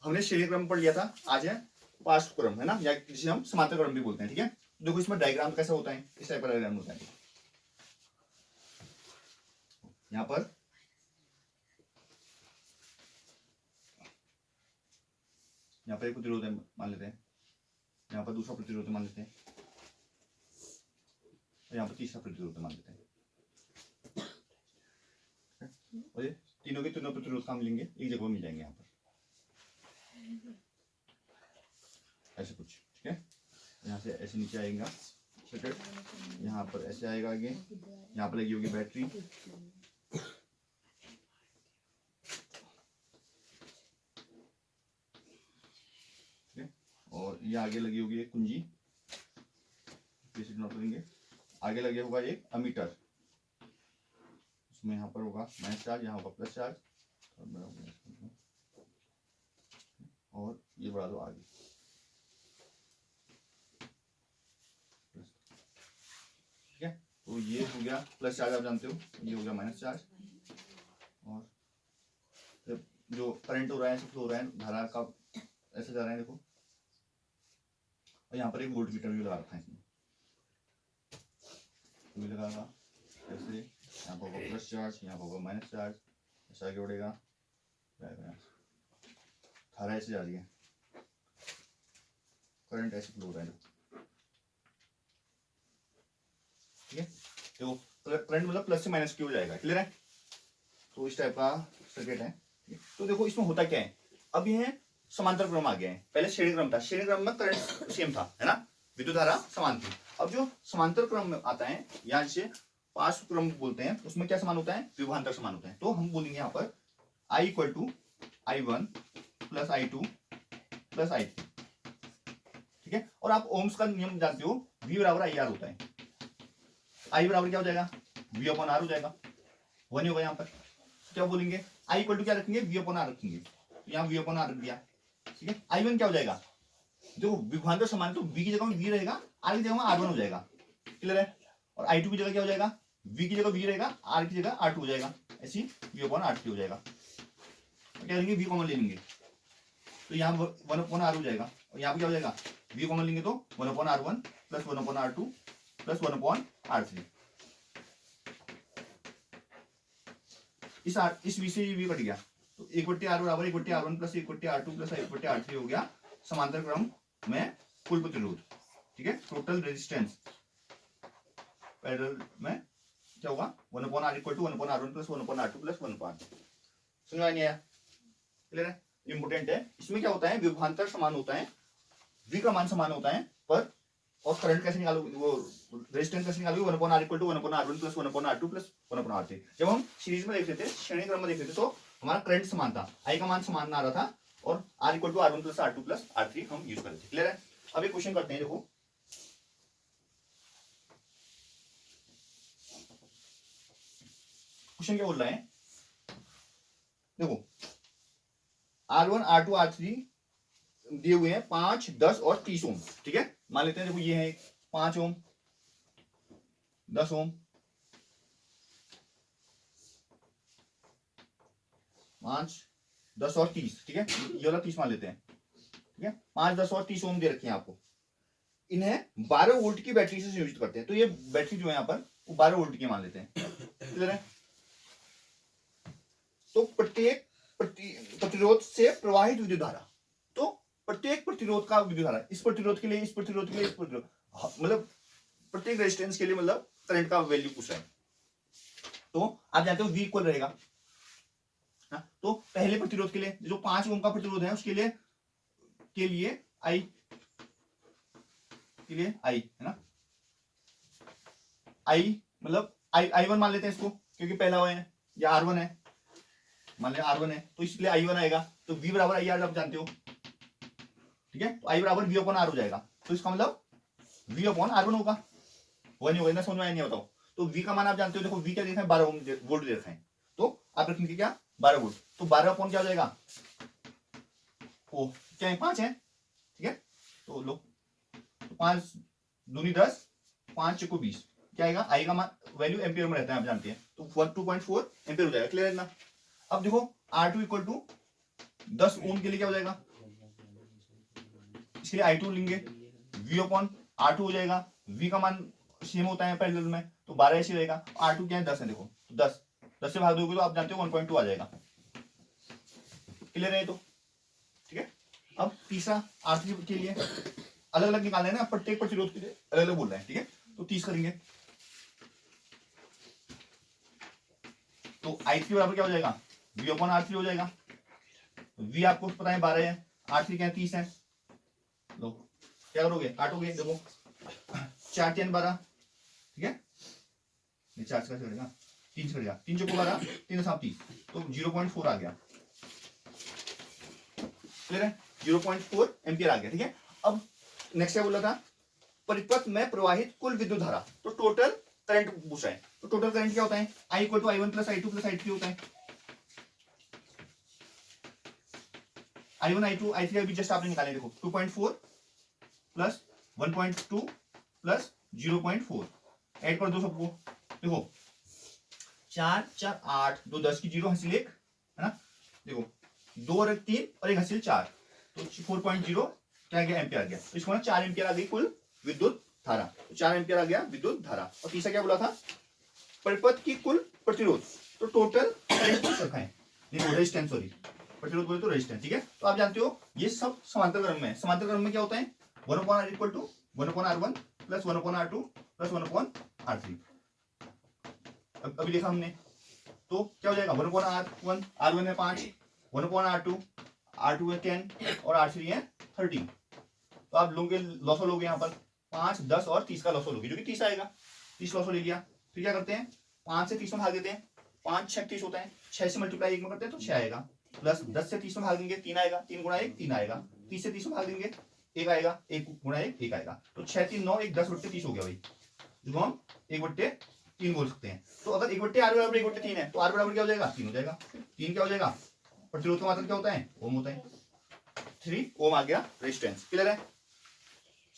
हमने श्रेणी क्रम पढ़ लिया था, आज है पार्श्व क्रम, है ना, या जिसे हम समांतर क्रम भी बोलते हैं। ठीक है, देखो इसमें डायग्राम कैसा होता है, इस टाइप का डायग्राम होता है। यहाँ पर एक प्रतिरोध है मान लेते हैं, यहाँ पर दूसरा प्रतिरोध मान लेते हैं, और यहाँ पर तीसरा प्रतिरोध मान लेते हैं, और ये तीनों के तीनों प्रतिरोध काम लेंगे, एक जगह मिल जाएंगे यहाँ पर, ऐसे कुछ। ठीक है, यहाँ से ऐसे नीचे आएगा सर्किट, यहाँ पर ऐसे आएगा आगे, यहाँ पर लगी होगी बैटरी, और ये आगे लगी होगी एक कुंजी, नोट करेंगे, आगे लगे होगा एक अमीटर, उसमें यहाँ पर होगा माइनस चार्ज, यहाँ होगा प्लस चार्ज, और ये बढ़ा दो आगे। ठीक है, तो ये हो गया प्लस चार्ज, आप जानते हो, ये हो गया माइनस चार्ज, और जो करंट हो रहा है, फ्लो हो रहा है, धारा का ऐसे जा रहा है देखो, और यहाँ पर एक वोल्ट मीटर भी लगा रखा है इसमें, भी लगागा ऐसे, यहाँ पर होगा प्लस चार्ज, यहाँ पर होगा माइनस चार्ज, ऐसा आगे बढ़ेगा, धारा ऐसे जा रही है, करंट ऐसे फ्लो हो रहा है। ठीक है, तो करंट मतलब प्लस से माइनस की हो जाएगा, क्लियर है। तो इस टाइप का सर्किट है। तो देखो इसमें होता क्या है, अब ये समांतर क्रम आ गया है, पहले श्रेणी क्रम था, श्रेणी क्रम में करंट सेम था, है ना, विद्युत धारा समान थी। अब जो समांतर क्रम में आता है, यहाँ से पार्श्व क्रम बोलते हैं, उसमें क्या समान होता है, विभवांतर समान होता है। तो हम बोलेंगे यहाँ पर I equal to I1 plus I2 plus I3। ठीक है, और आप ओम्स का नियम जानते हो, V बराबर IR होता है, I बराबर क्या हो जाएगा, V अपॉन R हो जाएगा, वन होगा। यहाँ पर क्या बोलेंगे, I इक्वल टू क्या रखेंगे, V अपॉन R रखेंगे, तो यहाँ V अपॉन R रख दिया। ठीक है, I1 क्या हो जाएगा, जो विभवांतर समान, तो V की जगह में V रहेगा, R की जगह में R1 हो जाएगा, क्लियर है। और I2 की जगह क्या हो जाएगा, V की जगह V रहेगा, R की जगह R2 हो जाएगा, ऐसी V अपॉन R3 हो जाएगा। क्या लेंगे, V कॉमन ले लेंगे, तो यहाँ 1 अपॉन R हो जाएगा, और यहाँ पे क्या हो जाएगा, V कॉमन लेंगे तो 1 upon R1 plus 1 upon R2 plus 1 upon R3। इस V से ये V कट गया, तो 1/R बराबर 1/R1 plus 1/R2 plus 1/R3 हो गया समांतर क्रम में कुल प्रतिरोध। ठीक है, टोटल रेजिस्टेंस पैरेलल में क्या होगा, 1 upon R equal to 1 upon R1 plus 1 upon R2 plus 1 upon. समझ में नहीं आया, क्लियर है, इंपोर्टेंट है। इसमें क्या होता है, विभवांतर समान होता है, V का मान समान होता है, पर और करंट कैसे निकालोगे, वो रेजिस्टेंस कैसे निकालोगे, 1 upon R equal to 1 upon R1 plus 1 upon R2 plus 1 upon R3। जब हम सीरीज में देख रहे थे, श्रेणी क्रम में देख रहे थे, तो हमारा करंट समान था, I का मान समान आ रहा था, और R equal to R1 plus R2 plus R3 हम यूज करते थे, क्लियर है। अब एक क्वेश्चन करते हैं, देखो क्वेश्चन क्या बोल रहा है, देखो R1 R2 R3 दिए हुए हैं 5, 10 और 30 ओम। ठीक है, मान लेते हैं, देखो ये है 5 ओम, 10 ओम, 5, 10 और 30। ठीक है, ये वाला 30 मान लेते हैं। ठीक है, 5, 10 और 30 ओम दे रखे हैं आपको, इन्हें 12 वोल्ट की बैटरी से संयोजित करते हैं, तो ये बैटरी जो है यहाँ पर वो 12 वोल्ट की मान लेते हैं, क्लियर है। तो प्रत्येक प्रतिरोध से प्रवाहित विद्युत धारा, तो प्रत्येक प्रतिरोध का विद्युत धारा, इस प्रतिरोध के लिए, इस प्रतिरोध के लिए, इस प्रतिरोध, मतलब प्रत्येक रेजिस्टेंस के लिए, मतलब करंट का वैल्यू पूछ रहा है। तो आप जानते हो V इक्वल रहेगा, तो पहले प्रतिरोध के लिए जो 5 ओम का प्रतिरोध है, उसके लिए I के लिए I है ना, I मतलब I1 मान लेते हैं इसको, क्योंकि पहला है या R1 है, मान लिया R1 है, तो इसलिए I1 आएगा, तो V बराबर IR आप जानते हो। ठीक है, तो I बराबर V अपॉन R हो जाएगा, तो इसका मतलब V अपॉन R1 होगा, वही नहीं होगा ना, समझ में आया नहीं, बताओ। तो V का मान आप जानते हो, देखो V क्या देखा है, 12 वोल्ट दे रखा है, तो आप रखेंगे क्या, 12 वोल्ट, तो 12 अपॉन क्या हो जाएगा, ओ क्या है, 5 है। ठीक है, तो लो 5 दूनी 10, 5 चौको 20, क्या आएगा, I का मान वैल्यू एम्पियर में रहता है, आप जानते हैं, तो 2.4 एम्पियर हो जाएगा, क्लियर है ना। अब देखो R2 इक्वल टू 10 ओम के लिए क्या हो जाएगा, इसके लिए I2 लेंगे, V अपॉन R2 हो जाएगा। V का मान सेम होता है पैरेलल में, तो 12 ऐसे रहेगा। R2 क्या है 10 है, देखो तो 10 से भाग दोगे तो आप जानते हो 1.2 आ जाएगा। क्लियर है तो, ठीक है। अब तीसरा R3 के लिए अलग अलग निकालना है ना, प्रत्येक प्रतिरोध के लिए अलग अलग बोल रहे हैं, ठीक है। तो 30 करेंगे तो I3 बराबर क्या हो जाएगा, V अपॉन R3 हो जाएगा। V आपको पता है 12 है, R3 क्या है 30 है। लो क्या करोगे, काटोगे, देखो 4 3 12, ठीक है। ये 4 से करेगा 3 से करेगा, 3 चौको 12, 3 7 30, तो 0.4 आ गया। क्लियर है, 0.4 एम्पियर आ गया, ठीक है। अब नेक्स्ट क्या बोला था, परिपथ में प्रवाहित कुल विद्युत धारा, तो टोटल करंट पूछा है। तो टोटल करंट क्या होता है, I equal to I1 plus I2 plus I3 होता है। I1 I2 I3 अभी जस्ट आपने निकाले, देखो 2.4 प्लस 1.2 प्लस 0.4 ऐड कर दो सबको, देखो 4 4 8 2 10 की 0 हासिल 1 है ना, देखो 2 और 1 3 और 1 हासिल 4, तो 4.0 क्या गया, एम्पियर आ गया। तो इसको ना 4 एम्पियर आ गई कुल विद्युत धारा, तो 4 एम्पियर आ गया विद्युत धारा। और तीसरा क्या बोला था, परिपथ की कुल प्रतिरोध, तो टोटल करंट पूछ रखा है, नहीं रेजिस्टेंस, सॉरी प्रतिरोध बोले तो रेजिस्टेंस, ठीक है। तो आप जानते हो ये सब समांतर क्रम में है। समांतर क्रम में क्या होता है, 1/r equal to 1/r1 plus 1/r2 plus 1/r3। अभी देखा हमने, तो क्या हो जाएगा 1/r1, r1 है 5, 1/r2, r2 है 10 और r3 है 30। तो आप लोगे लॉसो लोगे यहाँ पर 5 10 और 30 का लॉसो लोगे, जो कि 30 आएगा। 30 लॉसो ले लिया, फिर क्या करते हैं 5 से 30 में भाग देते हैं, 5 6 30 होता है, 6 से मल्टीप्लाई 1 में करते हैं तो 6 आएगा, प्लस 10 से 30 में भाग देंगे 3 आएगा, 3 गुणा 1 3 आएगा, 30 से 30 में भाग देंगे 1 आएगा, 1 गुणा 1 1 आएगा, तो 6 3 9 1 10/30 हो गया भाई, जिसको हम 1/3 बोल सकते हैं। तो अगर 1/r बराबर 1/3 है तो r बराबर क्या हो जाएगा 3 हो जाएगा। 3 क्या हो जाएगा, प्रतिरोध का मात्रक क्या होता है, ओम होता है, 3 ओम आ गया रेजिस्टेंस। क्लियर है,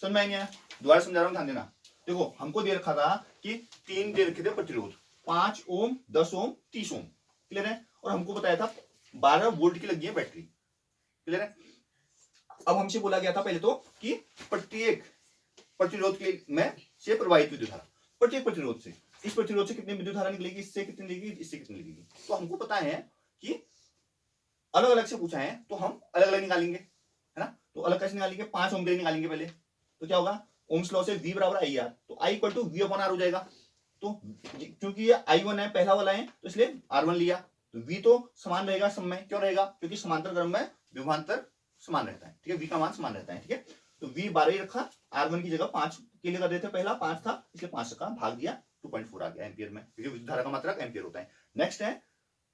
समझ में आएंगे, दोबारा समझा रहा हूं, ध्यान देना। देखो हमको दे रखा था कि 3 दे रखे थे प्रतिरोध, 5 ओम 10 ओम 30 ओम। क्लियर है, और हमको बताया था 12 वोल्ट की लगी है बैटरी। क्लियर है, अब हमसे बोला गया था पहले तो कि प्रत्येक प्रतिरोध के में से प्रवाहित विद्युत धारा, प्रत्येक प्रतिरोध से, इस प्रतिरोध से कितनी विद्युत धारा निकलेगी, इससे कितनी निकलेगी, इससे कितनी निकलेगी। तो हमको पता है कि अलग अलग से पूछा है तो हम अलग अलग निकालेंगे, है ना। तो अलग कैसे निकालेंगे, 5 ओम के लिए निकालेंगे पहले, तो क्या होगा ओम्स लॉ से V बराबर IR, तो I equal to V upon R हो जाएगा। तो क्योंकि ये I1 है पहला वाला है तो इसलिए R1 लिया, तो V तो समान रहेगा सब में, क्यों रहेगा, क्योंकि समांतर क्रम में विभवांतर समान रहता है, ठीक है, V का मान समान रहता है, ठीक है। तो V 12 ही रखा, R1 की जगह 5 के लिए कर देते, पहला 5 था इसलिए 5 का भाग दिया, 2.4 आ गया एम्पियर में, क्योंकि विद्युत धारा का मात्रक एम्पियर होता है। नेक्स्ट है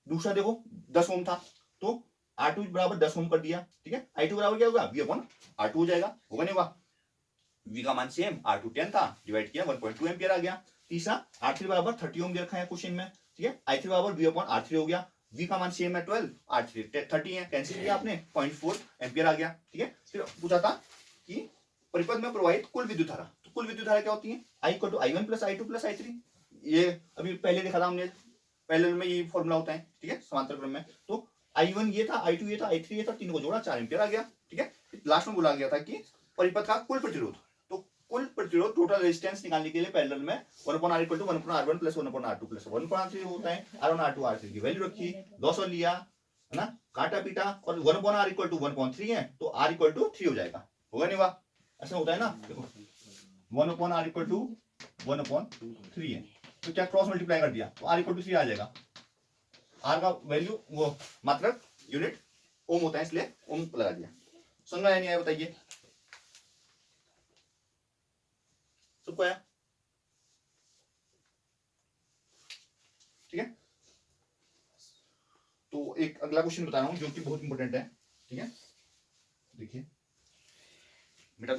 दूसरा, देखो 10 ओम था तो R2 बराबर 10 ओम कर दिया, ठीक है। I2 बराबर क्या होगा, V अपॉन R2 हो जाएगा, होगा नहीं होगा, V का मान सेम, R2 10 था, डिवाइड किया 1.2 एम्पियर आ गया। तीसरा R3 बराबर 30 ओम दे रखा है क्वेश्चन में, ठीक है। I3 बराबर V अपॉन R3 हो गया, V का मान सेम है 12, R3 30 है, कैंसिल किया आपने, 0.4 एम्पियर आ गया, ठीक है। फिर पूछा था कि परिपथ में प्रवाहित कुल विद्युत धारा, तो कुल विद्युत धारा क्या होती है, I equal to I1 plus I2 plus I3। ये अभी पहले देखा था हमने, पहले में ये फॉर्मूला होता है, ठीक है, समांतर क्रम में। तो I1 ये था, I2 ये था, I3 ये था, तीनों को जोड़ा 4 एम्पियर आ गया, ठीक है। लास्ट में बोला गया था कि परिपथ का कुल प्रतिरोध, तो कुल प्रतिरोध टोटल रेजिस्टेंस निकालने के लिए पैरेलल में 1/r equal to 1/r1 plus 1/r2 plus 1/r3 होता है। R1 R2 R3 की वैल्यू रखी, 200 लिया, है ना, काटा पीटा, और 1/r इक्वल टू 1.3 है तो R इक्वल टू 3 हो जाएगा, होगा नहीं हुआ, ऐसा होता है ना। देखो 1/r इक्वल टू 1/3 है, तो क्या क्रॉस मल्टीप्लाई कर दिया तो R इक्वल टू 3 आ जाएगा। R का वैल्यू वो मात्रक यूनिट ओम होता है, इसलिए ओम लगा दिया। समझ में आया नहीं आया बताइए, सबको आया, ठीक है। तो एक अगला क्वेश्चन बता रहा हूं जो कि बहुत इंपॉर्टेंट है, ठीक है, देखिए बेटा,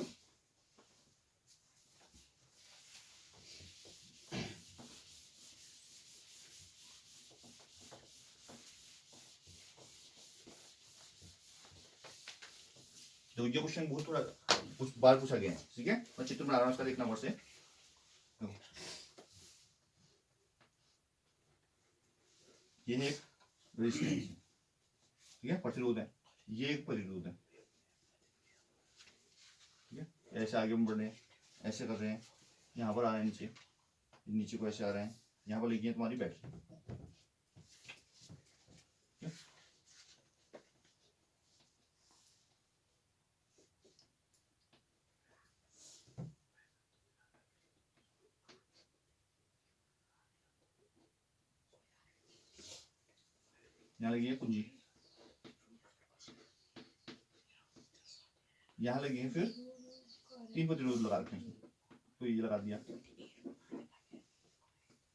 तो ये क्वेश्चन बहुत थोड़ा कुछ बार पूछा गया है, ठीक है। मैं चित्र बना रहा हूं उसका, देखना नंबर से, ये है एक रेजिस्टेंस, ठीक है, प्रतिरोध है, ये एक प्रतिरोध है, ऐसे आगे बढ़ रहे हैं, ऐसे कर रहे हैं, यहाँ पर आ रहे हैं नीचे, नीचे को ऐसे आ रहे हैं, यहाँ पर लगी है तुम्हारी बैटरी। यहाँ लगी है कुंजी, यहाँ लगी है फिर 3 प्रतिरोध लगा रखे हैं। तो ये लगा दिया,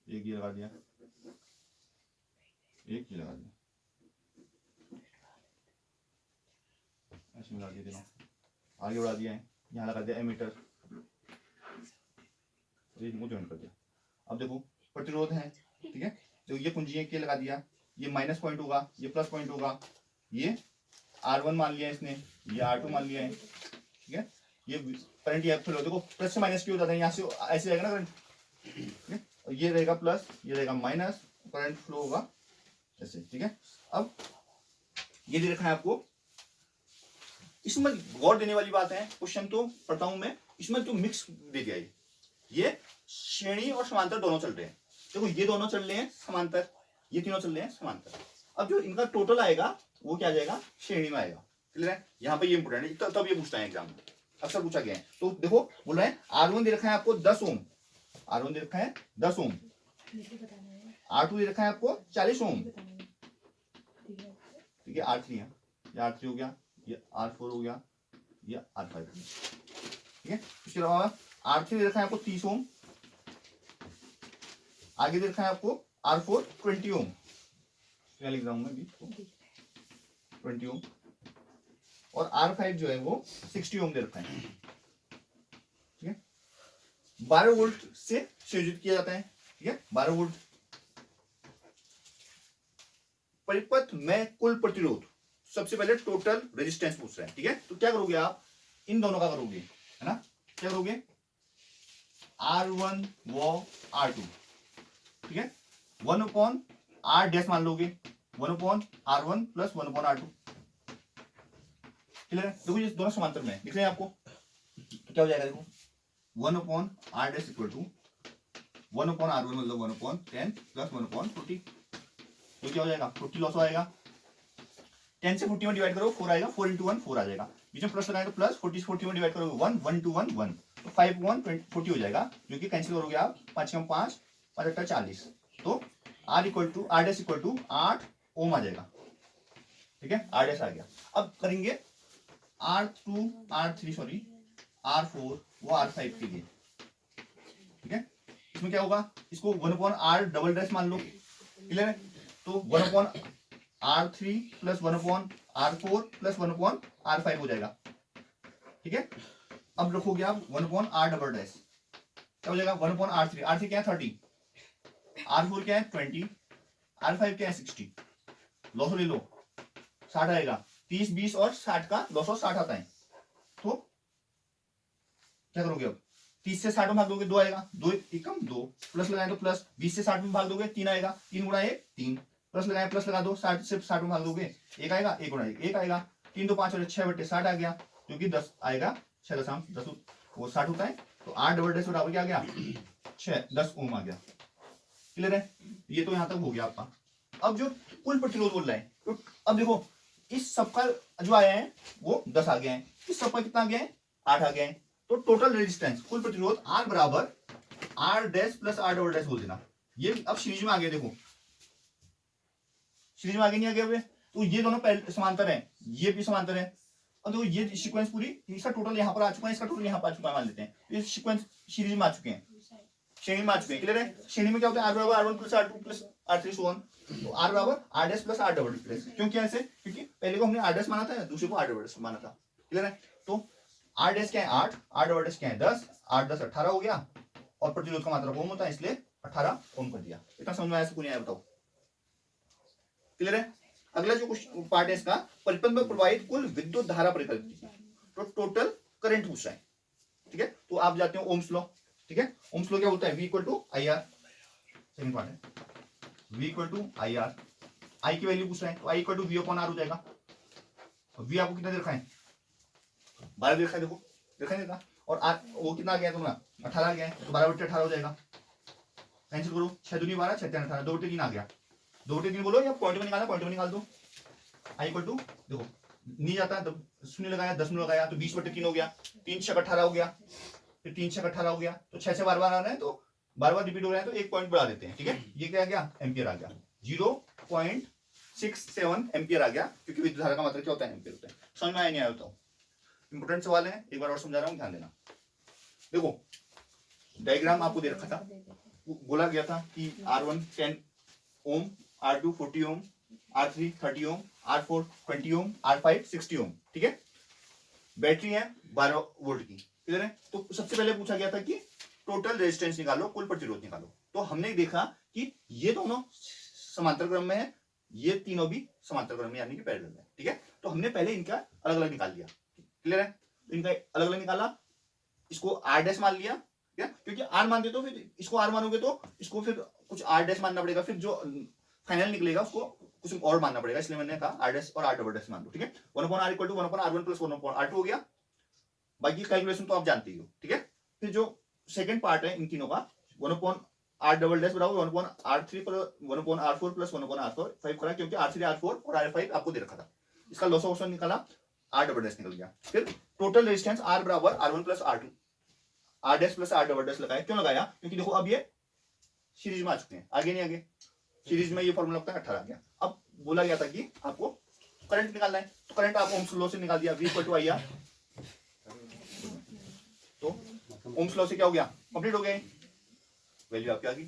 एक ये लगा दिया, एक ये लगा दिया, ऐसे मिला दिया दोनों, आगे बढ़ा दिया है, यहाँ लगा दिया एमीटर, इनको ज्वाइन कर दिया। अब देखो प्रतिरोध है, ठीक है, तो ये कुंजी है, के लगा दिया, ये माइनस पॉइंट होगा, ये प्लस पॉइंट होगा, ये R1 मान लिया इसने, ये R2 मान लिया है, ठीक है। ये करंट ये फ्लो, देखो प्लस से माइनस क्यों होता है, यहाँ से ऐसे जाएगा ना करंट, ठीक है, और ये रहेगा प्लस, ये रहेगा माइनस, करंट फ्लो होगा ऐसे, ठीक है। अब ये दे रखा है आपको, इसमें गौर देने वाली बात है, क्वेश्चन तो पढ़ता हूं मैं, इसमें तो मिक्स दे दिया, ये श्रेणी और समांतर दोनों चल रहे हैं। देखो ये दोनों चल रहे हैं समांतर, ये तीनों चल रहे हैं समांतर। अब जो इनका टोटल आएगा वो क्या आ जाएगा, श्रेणी में आएगा, क्लियर है। यहाँ पे ये इंपोर्टेंट है, तब ये पूछता है एग्जाम में, अक्सर पूछा गया है। तो देखो बोल रहे हैं R1 दे रखा है आपको 10 ओम, R1 दे रखा है 10 ओम, R2 दे रखा है आपको 40 ओम, ठीक है, R3 है, ये R3 हो गया, ये R4 हो गया, ये R5, ठीक है। इसके अलावा R3 दे रखा है आपको 30 ओम, आगे दे रखा है आपको R4 20 ओम, क्या लिख रहा हूं मैं भी 20 ओम, और R5 जो है वो 60 ओम दे रखा है, ठीक है। 12 वोल्ट से संयोजित किया जाता है, ठीक है, 12 वोल्ट। परिपथ में कुल प्रतिरोध, सबसे पहले टोटल रेजिस्टेंस पूछ रहे हैं, ठीक है। तो क्या करोगे आप, इन दोनों का करोगे, है ना, क्या करोगे, R1 व R2, ठीक है, 1/R डैश मान लोगे, 1/R1 प्लस 1/R2, क्लियर है। देखो ये दोनों समांतर में दिख रहे हैं आपको, तो क्या हो जाएगा, देखो 1/R dash equal to 1/R1 मतलब 1/10 प्लस 1/40, तो क्या हो जाएगा, 40 लॉस आएगा, 10 से 40 में डिवाइड करो 4 आएगा, 4 into 1 4 आ जाएगा, बीच में प्लस लगाएंगे तो प्लस, 40 से 40 में डिवाइड करोगे 1 1 to 1 1, तो 5 1 40 हो जाएगा, जो कि कैंसिल करोगे आप, 5 कम 5 5 8 40, तो R equal to R dash equal to 8 ohm आ जाएगा, ठीक है, R डैश आ गया। अब करेंगे R2 R3 सॉरी R4 वो R5 के लिए, ठीक है। इसमें क्या होगा, इसको 1/R डबल डैश मान लो, क्लियर है। तो 1/R3 plus 1/R4 plus 1/R5 हो जाएगा, ठीक है। अब रखोगे आप 1/R डबल डैश, क्या हो जाएगा, 1/R3, R3 क्या है 30, R4 क्या है 20, R5 क्या है 60, लॉस ले लो 60 आएगा, 30 20 और 60 का 260 आता है, तो क्या करोगे, अब 30 से 60 में भाग दोगे 2 आएगा, 2 एकम 2, प्लस लगाए तो प्लस, 20 से 60 में भाग दोगे 3 आएगा, 3 गुणा 1 3, प्लस लगाए प्लस लगा दो, 60 से 60 में भाग दोगे 1 आएगा, 1 गुणा 1 आएगा, 3 2 5 और 6/60 आ गया, जो कि 10 आएगा, 6.10 वो 60 होता है, तो R डबल डैश बराबर क्या आ गया 10 ओम आ गया, क्लियर है। ये तो यहां तक हो गया आपका। अब जो कुल प्रतिरोध बोल रहा है, तो अब देखो इस सबका जो आया है वो 10 आ गया है, इस सबका कितना आ गया है 8 आ गया है, तो टोटल रेजिस्टेंस कुल प्रतिरोध R बराबर R dash plus R double dash बोल देना। ये अब सीरीज में आ गया, देखो सीरीज में आगे नहीं आ गया, तो ये दोनों पहले समांतर है, ये भी समांतर है। अब देखो ये सीक्वेंस पूरी, इसका टोटल यहाँ पर आ चुका है, इसका टोटल यहाँ पर आ चुका है, मान लेते हैं ये सीक्वेंस सीरीज में आ चुके हैं, श्रेणी में आ चुके हैं, क्लियर है। श्रेणी में क्या होता है, R बराबर R1 plus R2 plus R3 so on, तो R बराबर R dash plus R double dash, क्यों क्या ऐसे, क्योंकि पहले को हमने R डैश माना था, दूसरे को R डबल डैश माना था, क्लियर है। तो R डैश क्या है 8, R डबल डैश क्या है 10, 8 10 18 हो गया, और प्रतिरोध का मात्रा ओम होता है, इसलिए 18 ओम कर दिया। इतना समझ में आया, नहीं आया बताओ, क्लियर है। अगला जो पार्ट है इसका, परिपथ में प्रवाहित कुल विद्युत धारा परिकल्पित, तो टोटल करंट पूछ रहा है, ठीक है। तो आप जाते हो ओम्स लॉ, ठीक है। ओम्स लॉ क्या होता है, V equal to I R, second part है V equal to I R, I की वैल्यू पूछ रहे हैं, तो I equal to V upon R हो जाएगा। V आपको कितना दे रखा है 12 दे रखा है, देखो देखा नहीं था, और वो कितना आ गया तुम्हारा 18 आ गया है, तो 12 बटे 18 हो जाएगा। कैंसिल करो, 6 दूनी 12, 6 3 18, 2 बटे 3 आ गया। 2 बटे 3 बोलो या पॉइंट में निकालना, पॉइंट में निकाल दो। आई इक्वल टू, देखो नहीं जाता है तो शून्य लगाया, 10 लगाया तो 20 बटे 3 हो गया, 3 6 18 हो गया, फिर 3 6 18 हो गया, तो 6 से बार बार आ रहा है तो बार बार रिपीट हो रहा है तो एक पॉइंट बढ़ा देते हैं, ठीक है। ये क्या आ गया, एम्पियर आ गया, 0.67 एम्पियर आ गया, क्योंकि विद्युत धारा का मतलब क्या होता है, एम्पियर होता है। समझ में आया नहीं आया होता, इंपोर्टेंट सवाल है, एक बार और समझा रहा हूँ, ध्यान देना। देखो डायग्राम आपको दे रखा था, बोला गया था कि R1 10 ओम, R2 40 ओम, R3 30 ओम, R4 20 ओम, R5 60 ओम, ठीक है। बैटरी है 12 वोल्ट की, क्लियर है। तो सबसे पहले पूछा गया था कि टोटल रेजिस्टेंस निकालो, कुल प्रतिरोध निकालो। तो हमने देखा कि ये दोनों समांतर क्रम में है, ये तीनों भी समांतर क्रम में यानी कि पैरेलल में, ठीक है। तो हमने पहले इनका अलग अलग निकाल लिया, क्लियर है। इनका अलग अलग निकाला, इसको R डैश मान लिया, क्या, क्योंकि R मान दे तो फिर इसको R मानोगे तो इसको फिर कुछ R डैश मानना पड़ेगा, फिर जो फाइनल निकलेगा उसको कुछ और मानना पड़ेगा, इसलिए मैंने कहा R डैश और R डबल डैश मान दो, ठीक है। 1/R equal to 1/R1 plus 1/R2 हो गया। बाकी कैलकुलेशन तो आप जानते ही हो, ठीक है। फिर जो सेकंड पार्ट है इन तीनों का, 1/R डबल डैश बराबर 1/R3 पर 1/R4 प्लस 1/R5 करा, क्योंकि R3 R4 और R5 आपको दे रखा था। इसका लॉस ऑफ निकाला, R डबल डैश निकल गया। फिर टोटल रेजिस्टेंस R बराबर R1 plus R2, R dash plus R double dash लगाया, क्यों लगाया, क्योंकि देखो अब ये सीरीज में आ चुके हैं, आगे नहीं आगे, सीरीज में ये फॉर्मूला लगता है 18 आ गया। अब बोला गया था कि आपको करंट निकालना है, तो करंट आप ओम्स लॉ से निकाल दिया, V इक्वल टू IR। तो ओम्स लॉ से क्या हो गया, कंप्लीट हो गया, वैल्यू आपकी आ गई।